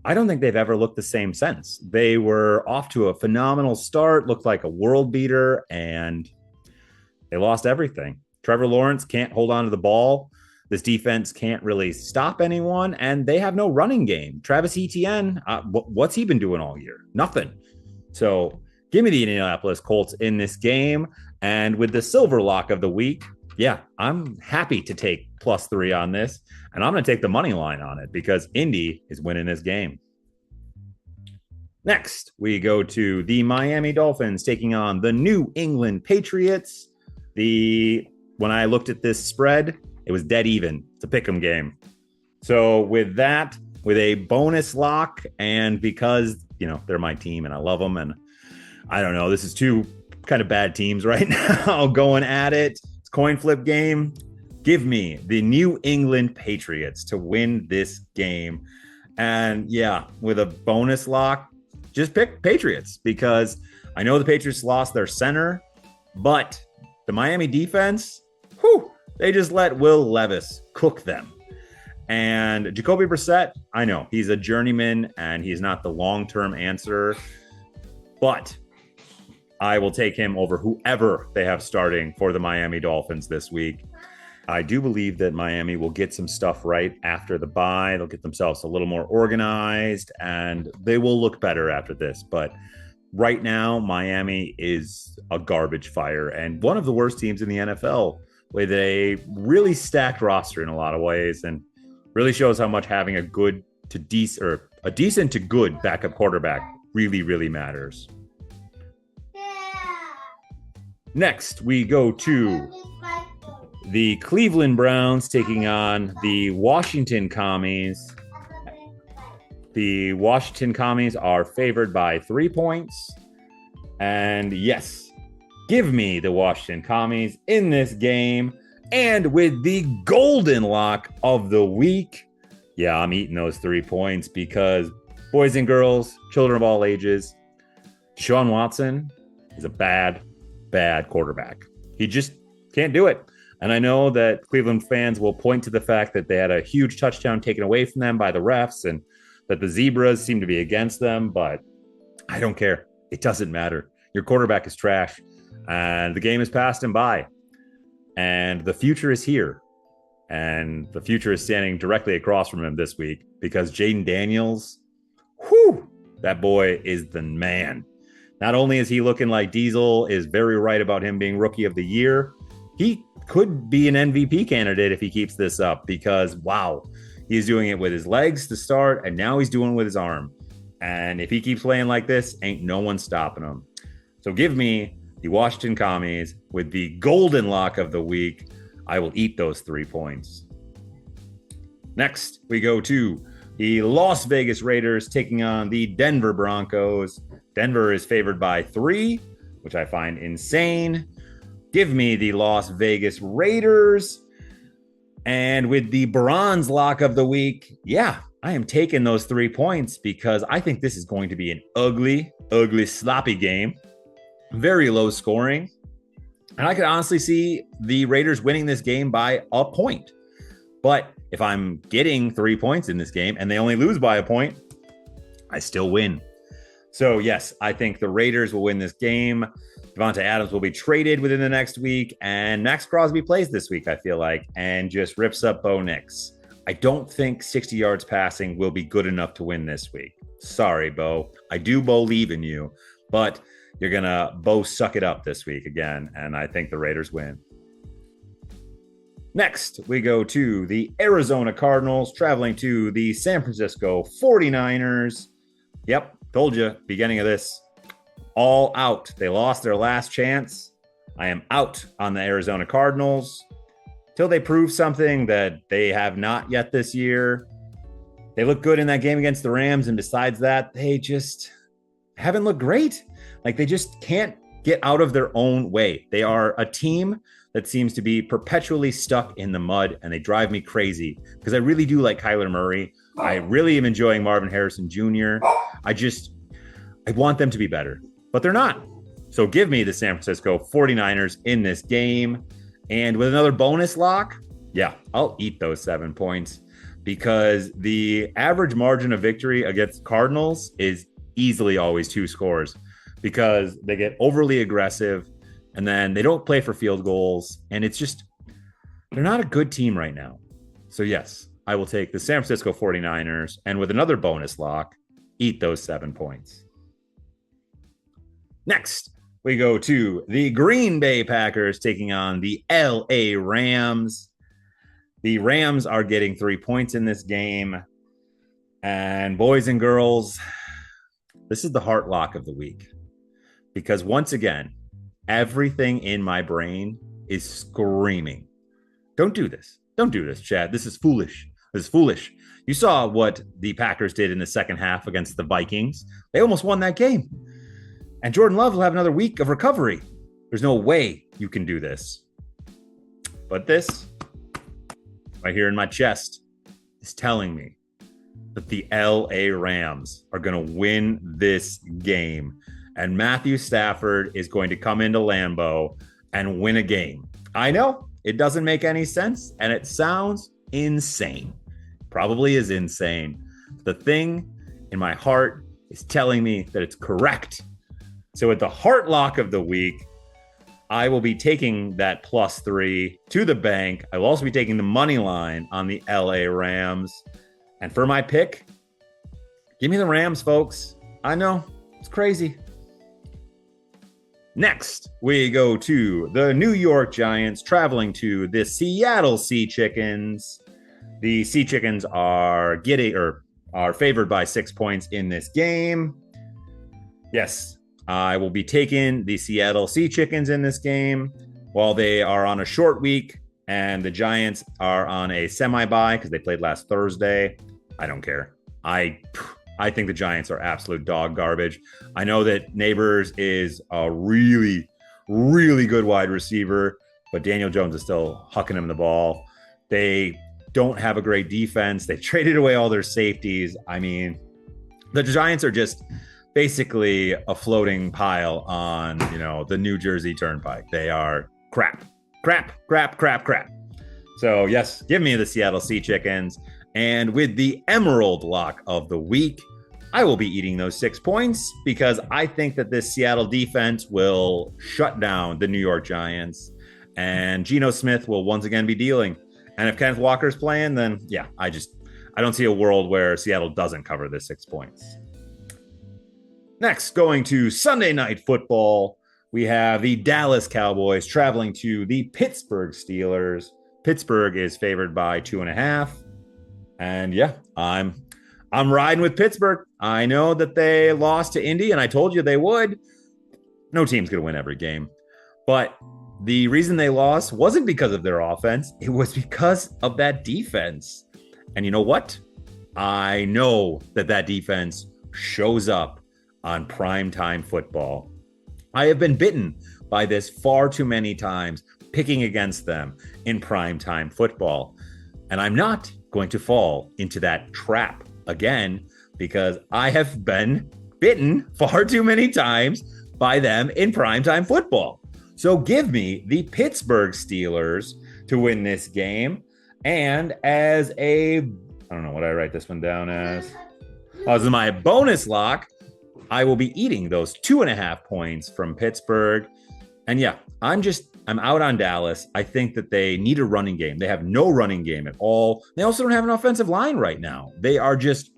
I don't think they've ever looked the same since. They were off to a phenomenal start, looked like a world beater, and they lost everything. Trevor Lawrence can't hold on to the ball. This defense can't really stop anyone, and they have no running game. Travis Etienne, what's he been doing all year? Nothing. So give me the Indianapolis Colts in this game. And with the silver lock of the week, yeah, I'm happy to take +3 on this. And I'm going to take the money line on it because Indy is winning this game. Next, we go to the Miami Dolphins taking on the New England Patriots. When I looked at this spread, it was dead even. It's a pick'em game. So with that, with a bonus lock, and because, they're my team and I love them, and I don't know, this is 2 kind of bad teams right now going at it. It's coin flip game. Give me the New England Patriots to win this game. And yeah, with a bonus lock, just pick Patriots because I know the Patriots lost their center, but the Miami defense, they just let Will Levis cook them. And Jacoby Brissett, I know he's a journeyman and he's not the long-term answer, but I will take him over whoever they have starting for the Miami Dolphins this week. I do believe that Miami will get some stuff right after the bye. They'll get themselves a little more organized and they will look better after this. But right now, Miami is a garbage fire and one of the worst teams in the NFL with a really stacked roster in a lot of ways, and really shows how much having a decent to good backup quarterback really, really matters. Next, we go to the Cleveland Browns taking on the Washington Commies. The Washington Commies are favored by 3 points. And yes, give me the Washington Commies in this game. And with the golden lock of the week, yeah, I'm eating those 3 points because boys and girls, children of all ages, Deshaun Watson is a bad, bad quarterback. He just can't do it. And I know that Cleveland fans will point to the fact that they had a huge touchdown taken away from them by the refs and that the Zebras seem to be against them, but I don't care. It doesn't matter. Your quarterback is trash, and the game has passed him by, and the future is here, and the future is standing directly across from him this week because Jaden Daniels, whew, that boy is the man. Not only is he looking like Diesel is very right about him being rookie of the year, he could be an MVP candidate if he keeps this up because, wow, he's doing it with his legs to start, and now he's doing it with his arm. And if he keeps playing like this, ain't no one stopping him. So give me the Washington Commies with the golden lock of the week. I will eat those 3 points. Next, we go to the Las Vegas Raiders taking on the Denver Broncos. Denver is favored by 3, which I find insane. Give me the Las Vegas Raiders. And with the bronze lock of the week, yeah, I am taking those 3 points because I think this is going to be an ugly, ugly, sloppy game. Very low scoring. And I could honestly see the Raiders winning this game by a point. But if I'm getting 3 points in this game and they only lose by a point, I still win. So yes, I think the Raiders will win this game. Devontae Adams will be traded within the next week, and Max Crosby plays this week, I feel like, and just rips up Bo Nix. I don't think 60 yards passing will be good enough to win this week. Sorry, Bo. I do believe in you, but you're going to Bo suck it up this week again, and I think the Raiders win. Next, we go to the Arizona Cardinals traveling to the San Francisco 49ers. Yep, told you, beginning of this. All out. They lost their last chance. I am out on the Arizona Cardinals till they prove something that they have not yet this year. They look good in that game against the Rams, and besides that, they just haven't looked great. Like they just can't get out of their own way. They are a team that seems to be perpetually stuck in the mud, and they drive me crazy because I really do like Kyler Murray. I really am enjoying Marvin Harrison Jr. I want them to be better, but they're not. So give me the San Francisco 49ers in this game. And with another bonus lock, yeah, I'll eat those 7 points because the average margin of victory against Cardinals is easily always 2 scores because they get overly aggressive and then they don't play for field goals. And it's just, they're not a good team right now. So yes, I will take the San Francisco 49ers and with another bonus lock, eat those 7 points. Next, we go to the Green Bay Packers taking on the LA Rams. The Rams are getting 3 points in this game. And boys and girls, this is the heart lock of the week. Because once again, everything in my brain is screaming. Don't do this. Don't do this, Chad. This is foolish. This is foolish. You saw what the Packers did in the second half against the Vikings. They almost won that game. And Jordan Love will have another week of recovery. There's no way you can do this. But this, right here in my chest, is telling me that the LA Rams are going to win this game. And Matthew Stafford is going to come into Lambeau and win a game. I know it doesn't make any sense, and it sounds insane. Probably is insane. The thing in my heart is telling me that it's correct. So with the heart lock of the week, I will be taking that +3 to the bank. I will also be taking the money line on the LA Rams. And for my pick, give me the Rams, folks. I know, it's crazy. Next, we go to the New York Giants traveling to the Seattle Sea Chickens. The Sea Chickens are favored by 6 points in this game. Yes, I will be taking the Seattle Sea Chickens in this game while they are on a short week and the Giants are on a semi-bye because they played last Thursday. I don't care. I think the Giants are absolute dog garbage. I know that Neighbors is a really, really good wide receiver, but Daniel Jones is still hucking him the ball. They don't have a great defense. They traded away all their safeties. I mean, the Giants are just basically a floating pile on, the New Jersey Turnpike. They are crap. So yes, give me the Seattle Sea Chickens. And with the Emerald lock of the week, I will be eating those 6 points because I think that this Seattle defense will shut down the New York Giants and Geno Smith will once again be dealing. And if Kenneth Walker's playing, then yeah, I don't see a world where Seattle doesn't cover the 6 points. Next, going to Sunday Night Football, we have the Dallas Cowboys traveling to the Pittsburgh Steelers. Pittsburgh is favored by 2.5. And yeah, I'm riding with Pittsburgh. I know that they lost to Indy, and I told you they would. No team's going to win every game. But the reason they lost wasn't because of their offense. It was because of that defense. And you know what? I know that defense shows up on primetime football. I have been bitten by this far too many times, picking against them in primetime football. And I'm not going to fall into that trap again because I have been bitten far too many times by them in primetime football. So give me the Pittsburgh Steelers to win this game. And as I don't know what I write this one down as. As my bonus lock, I will be eating those 2.5 points from Pittsburgh. And yeah, I'm out on Dallas. I think that they need a running game. They have no running game at all. They also don't have an offensive line right now. They are just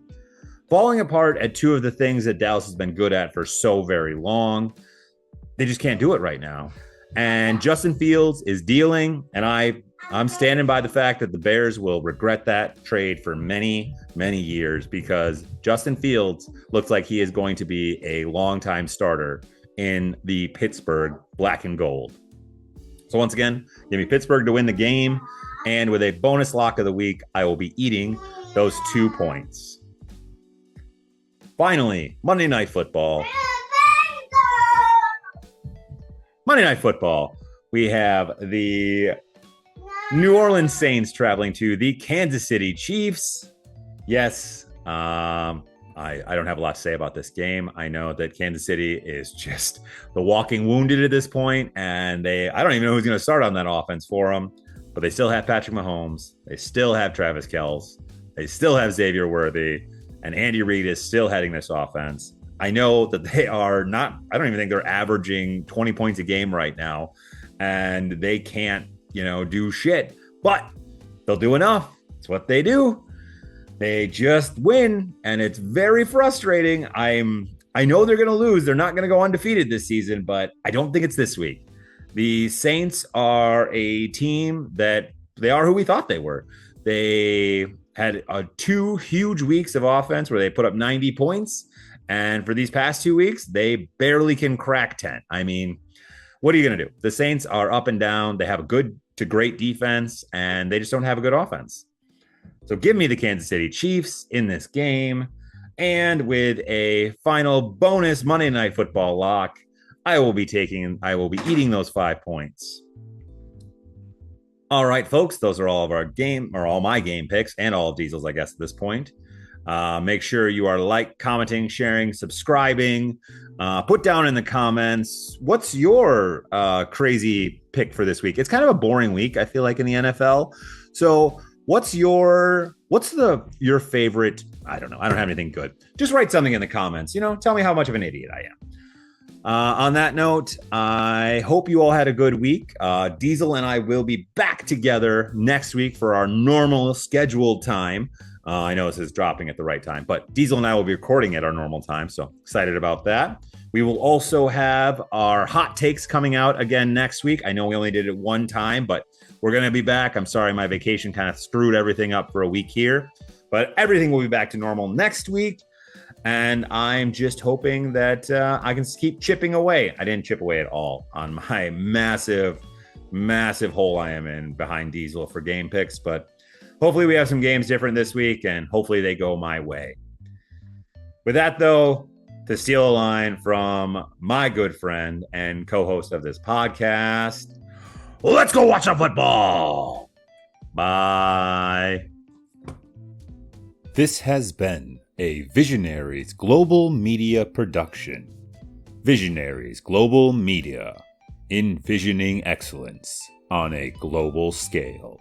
falling apart at two of the things that Dallas has been good at for so very long. They just can't do it right now. And Justin Fields is dealing, and I'm standing by the fact that the Bears will regret that trade for many, many years because Justin Fields looks like he is going to be a longtime starter in the Pittsburgh black and gold. So once again, give me Pittsburgh to win the game. And with a bonus lock of the week, I will be eating those 2 points. Finally, Monday Night Football. Monday Night Football. We have the New Orleans Saints traveling to the Kansas City Chiefs. Yes, I don't have a lot to say about this game. I know that Kansas City is just the walking wounded at this point, and I don't even know who's going to start on that offense for them, but they still have Patrick Mahomes. They still have Travis Kelce. They still have Xavier Worthy, and Andy Reid is still heading this offense. I know that they are not, I don't even think they're averaging 20 points a game right now, and they can't, do shit, but they'll do enough. It's what they do. They just win, and it's very frustrating. I know they're going to lose. They're not going to go undefeated this season, but I don't think it's this week. The Saints are a team that they are who we thought they were. They had 2 huge weeks of offense where they put up 90 points, and for these past 2 weeks, they barely can crack 10. I mean, what are you going to do? The Saints are up and down. They have a good to great defense, and they just don't have a good offense. So give me the Kansas City Chiefs in this game. And with a final bonus Monday Night Football lock, I will be eating those 5 points. All right, folks, those are all of all my game picks and all of Diesel's, I guess, at this point. Make sure you are commenting, sharing, subscribing. Put down in the comments, what's your crazy pick for this week? It's kind of a boring week, I feel like, in the NFL. So what's your favorite? I don't know. I don't have anything good. Just write something in the comments. Tell me how much of an idiot I am. On that note, I hope you all had a good week. Diesel and I will be back together next week for our normal scheduled time. I know this is dropping at the right time, but Diesel and I will be recording at our normal time, so excited about that. We will also have our hot takes coming out again next week. I know we only did it one time, but we're going to be back. I'm sorry, my vacation kind of screwed everything up for a week here, but everything will be back to normal next week. And I'm just hoping that I can keep chipping away. I didn't chip away at all on my massive, massive hole I am in behind Diesel for game picks, but hopefully we have some games different this week, and hopefully they go my way. With that, though, to steal a line from my good friend and co-host of this podcast, Let's go watch some football. Bye. This has been a Visionaries Global Media production. Visionaries Global Media, envisioning excellence on a global scale.